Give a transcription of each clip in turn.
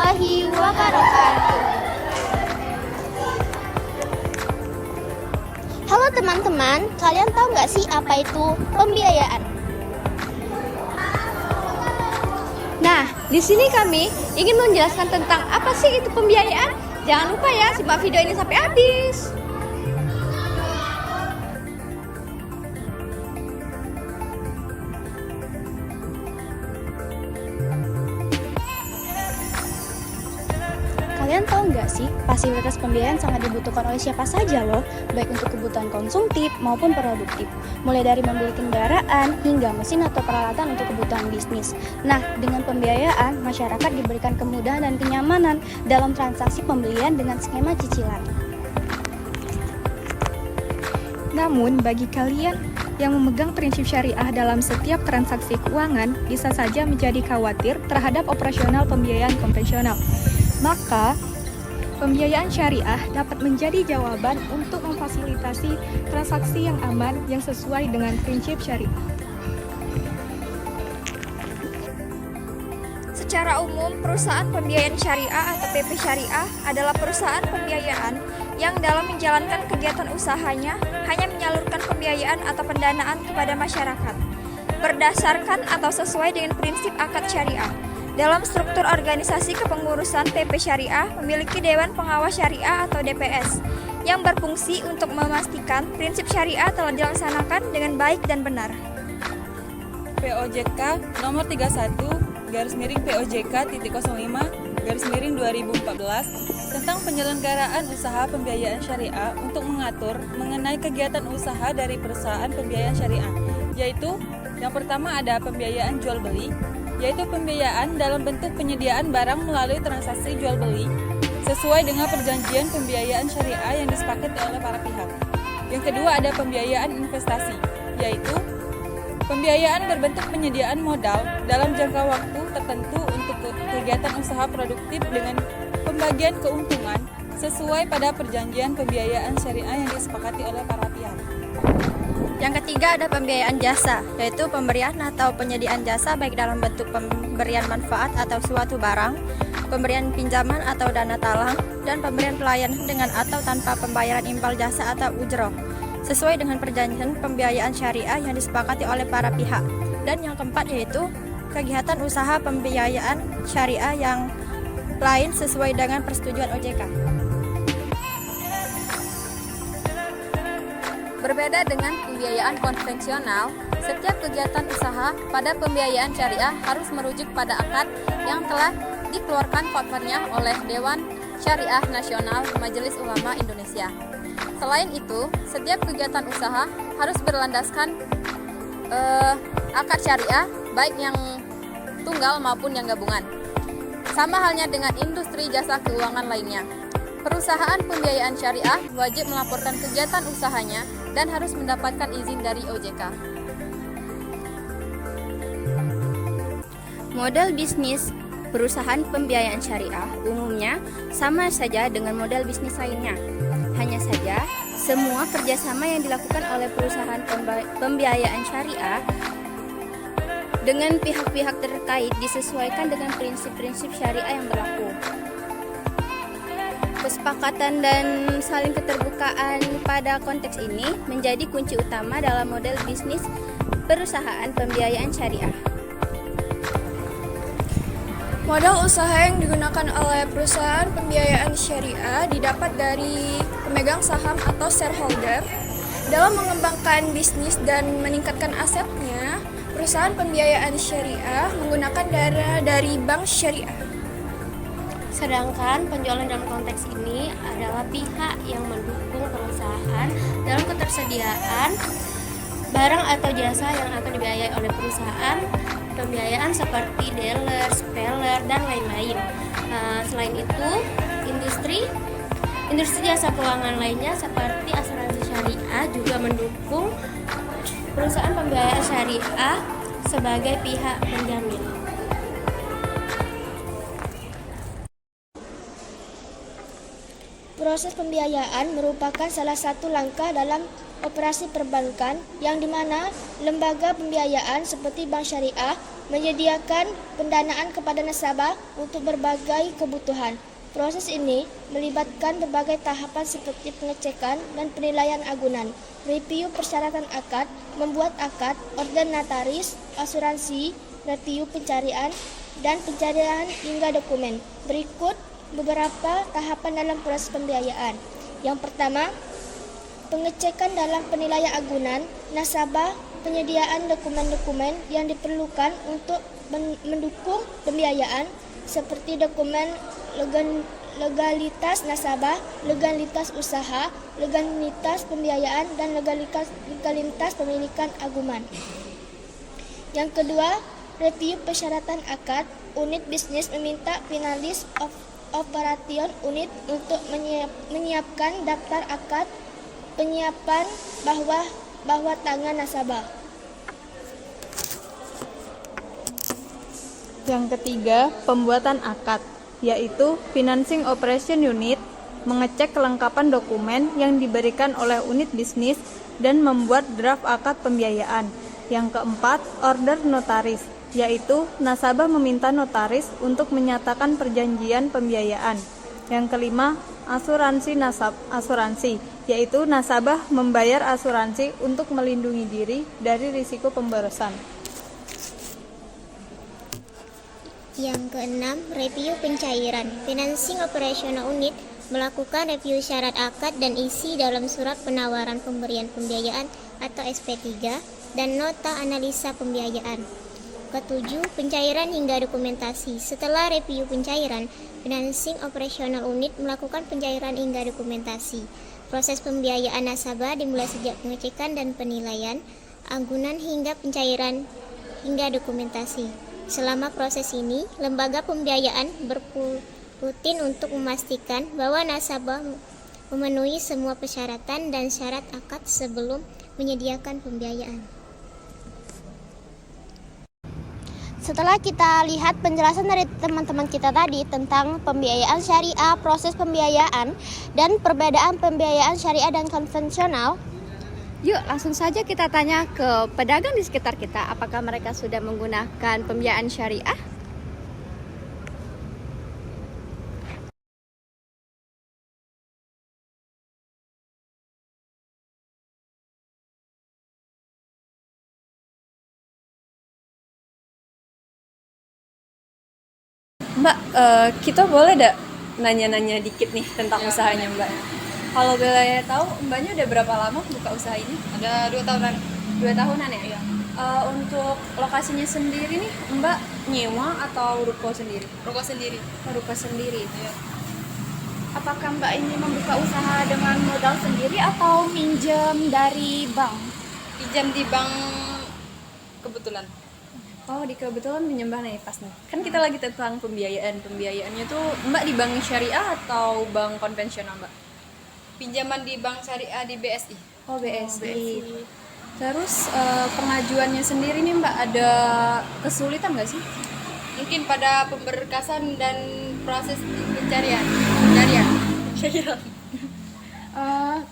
warahmatullahi wabarakatuh. Halo teman-teman, kalian tahu nggak sih apa itu pembiayaan? Nah, di sini kami ingin menjelaskan tentang apa sih itu pembiayaan. Jangan lupa ya, simak video ini sampai habis. Kalian tahu nggak sih, fasilitas pembiayaan sangat dibutuhkan oleh siapa saja loh, baik untuk kebutuhan konsumtif maupun produktif, mulai dari membeli kendaraan hingga mesin atau peralatan untuk kebutuhan bisnis. Nah, dengan pembiayaan, masyarakat diberikan kemudahan dan kenyamanan dalam transaksi pembelian dengan skema cicilan. Namun, bagi kalian yang memegang prinsip syariah dalam setiap transaksi keuangan, bisa saja menjadi khawatir terhadap operasional pembiayaan konvensional. Maka, pembiayaan syariah dapat menjadi jawaban untuk memfasilitasi transaksi yang aman yang sesuai dengan prinsip syariah. Secara umum, perusahaan pembiayaan syariah atau PP Syariah adalah perusahaan pembiayaan yang dalam menjalankan kegiatan usahanya hanya menyalurkan pembiayaan atau pendanaan kepada masyarakat berdasarkan atau sesuai dengan prinsip akad syariah. Dalam struktur organisasi kepengurusan PP Syariah memiliki Dewan Pengawas Syariah atau DPS yang berfungsi untuk memastikan prinsip syariah telah dilaksanakan dengan baik dan benar. POJK nomor 31/POJK.05/2014 tentang penyelenggaraan usaha pembiayaan syariah untuk mengatur mengenai kegiatan usaha dari perusahaan pembiayaan syariah, yaitu yang pertama ada pembiayaan jual beli, yaitu pembiayaan dalam bentuk penyediaan barang melalui transaksi jual beli sesuai dengan perjanjian pembiayaan syariah yang disepakati oleh para pihak. Yang kedua ada pembiayaan investasi, yaitu pembiayaan berbentuk penyediaan modal dalam jangka waktu tertentu untuk kegiatan usaha produktif dengan pembagian keuntungan sesuai pada perjanjian pembiayaan syariah yang disepakati oleh para pihak. Yang ketiga ada pembiayaan jasa, yaitu pemberian atau penyediaan jasa baik dalam bentuk pemberian manfaat atau suatu barang, pemberian pinjaman atau dana talang, dan pemberian pelayanan dengan atau tanpa pembayaran imbal jasa atau ujroh, sesuai dengan perjanjian pembiayaan syariah yang disepakati oleh para pihak. Dan yang keempat yaitu kegiatan usaha pembiayaan syariah yang lain sesuai dengan persetujuan OJK. Berbeda dengan pembiayaan konvensional, setiap kegiatan usaha pada pembiayaan syariah harus merujuk pada akad yang telah dikeluarkan fatwanya oleh Dewan Syariah Nasional Majelis Ulama Indonesia. Selain itu, setiap kegiatan usaha harus berlandaskan akad syariah, baik yang tunggal maupun yang gabungan. Sama halnya dengan industri jasa keuangan lainnya. Perusahaan pembiayaan syariah wajib melaporkan kegiatan usahanya dan harus mendapatkan izin dari OJK. Model bisnis perusahaan pembiayaan syariah umumnya sama saja dengan model bisnis lainnya. Hanya saja, semua kerjasama yang dilakukan oleh perusahaan pembiayaan syariah dengan pihak-pihak terkait disesuaikan dengan prinsip-prinsip syariah yang berlaku. Kesepakatan dan saling keterbukaan pada konteks ini menjadi kunci utama dalam model bisnis perusahaan pembiayaan syariah. Modal usaha yang digunakan oleh perusahaan pembiayaan syariah didapat dari pemegang saham atau shareholder. Dalam mengembangkan bisnis dan meningkatkan asetnya, perusahaan pembiayaan syariah menggunakan dana dari bank syariah. Sedangkan penjualan dalam konteks ini adalah pihak yang mendukung perusahaan dalam ketersediaan barang atau jasa yang akan dibiayai oleh perusahaan pembiayaan seperti dealer, seller, dan lain-lain. Selain itu, industri jasa keuangan lainnya seperti asuransi syariah juga mendukung perusahaan pembiayaan syariah sebagai pihak penjamin. Proses pembiayaan merupakan salah satu langkah dalam operasi perbankan yang dimana lembaga pembiayaan seperti bank syariah menyediakan pendanaan kepada nasabah untuk berbagai kebutuhan. Proses ini melibatkan berbagai tahapan seperti pengecekan dan penilaian agunan, review persyaratan akad, membuat akad, order notaris, asuransi, review pencarian, dan pencarian hingga dokumen. Berikut beberapa tahapan dalam proses pembiayaan. Yang pertama, pengecekan dalam penilaian agunan nasabah, penyediaan dokumen-dokumen yang diperlukan untuk mendukung pembiayaan seperti dokumen legalitas nasabah, legalitas usaha, legalitas pembiayaan, dan legalitas pemilikan agunan. Yang kedua, review persyaratan akad. Unit bisnis meminta finalis of operation unit untuk menyiapkan daftar akad, penyiapan bawah tangan nasabah. Yang ketiga, pembuatan akad, yaitu Financing Operation Unit, mengecek kelengkapan dokumen yang diberikan oleh unit bisnis dan membuat draft akad pembiayaan. Yang keempat, order notaris, yaitu nasabah meminta notaris untuk menyatakan perjanjian pembiayaan. Yang kelima, asuransi, yaitu nasabah membayar asuransi untuk melindungi diri dari risiko pemborosan. Yang keenam, review pencairan. Financing Operational Unit melakukan review syarat akad dan isi dalam surat penawaran pemberian pembiayaan atau SP3 dan nota analisa pembiayaan. Ketujuh, pencairan hingga dokumentasi. Setelah review pencairan, Financing Operational Unit melakukan pencairan hingga dokumentasi. Proses pembiayaan nasabah dimulai sejak pengecekan dan penilaian agunan hingga pencairan hingga dokumentasi. Selama proses ini, lembaga pembiayaan rutin untuk memastikan bahwa nasabah memenuhi semua persyaratan dan syarat akad sebelum menyediakan pembiayaan. Setelah kita lihat penjelasan dari teman-teman kita tadi tentang pembiayaan syariah, proses pembiayaan, dan perbedaan pembiayaan syariah dan konvensional, Yuk langsung saja kita tanya ke pedagang di sekitar kita, apakah mereka sudah menggunakan pembiayaan syariah? Mbak, kita boleh nanya-nanya dikit nih tentang usahanya Mbak? Kalau boleh tahu, Mbaknya udah berapa lama buka usaha ini? Ada 2 tahunan. 2 tahunan ya? Iya. Untuk lokasinya sendiri nih, Mbak nyewa atau ruko sendiri? Ruko sendiri. Ruko sendiri. Iya. Apakah Mbak ini membuka usaha dengan modal sendiri atau minjem dari bank? Pinjam di bank kebetulan. Oh, kebetulan menyembah nih pas nih. Kan kita lagi tentang pembiayaan. Pembiayaannya tuh Mbak di bank syariah atau bank konvensional, Mbak? Pinjaman di bank syariah di BSI. Oh, BSI. Terus pengajuannya sendiri nih Mbak, ada kesulitan nggak sih? Mungkin pada pemberkasan dan proses pencarian.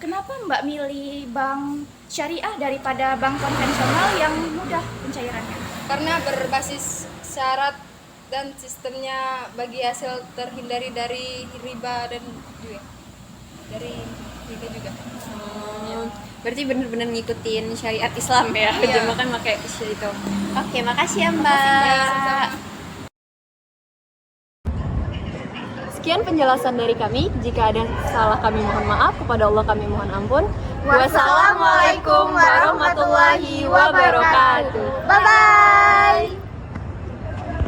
Kenapa Mbak milih bank syariah daripada bank konvensional yang mudah pencairannya? Karena berbasis syarat dan sistemnya bagi hasil terhindari dari riba dan juga dari riba juga. Berarti benar-benar ngikutin syariat Islam ya, Iya. makan pakai itu. Oke, makasih ya Mbak. Sekian penjelasan dari kami. Jika ada salah kami mohon maaf, kepada Allah kami mohon ampun. Wassalamualaikum warahmatullahi wabarakatuh. Bye-bye.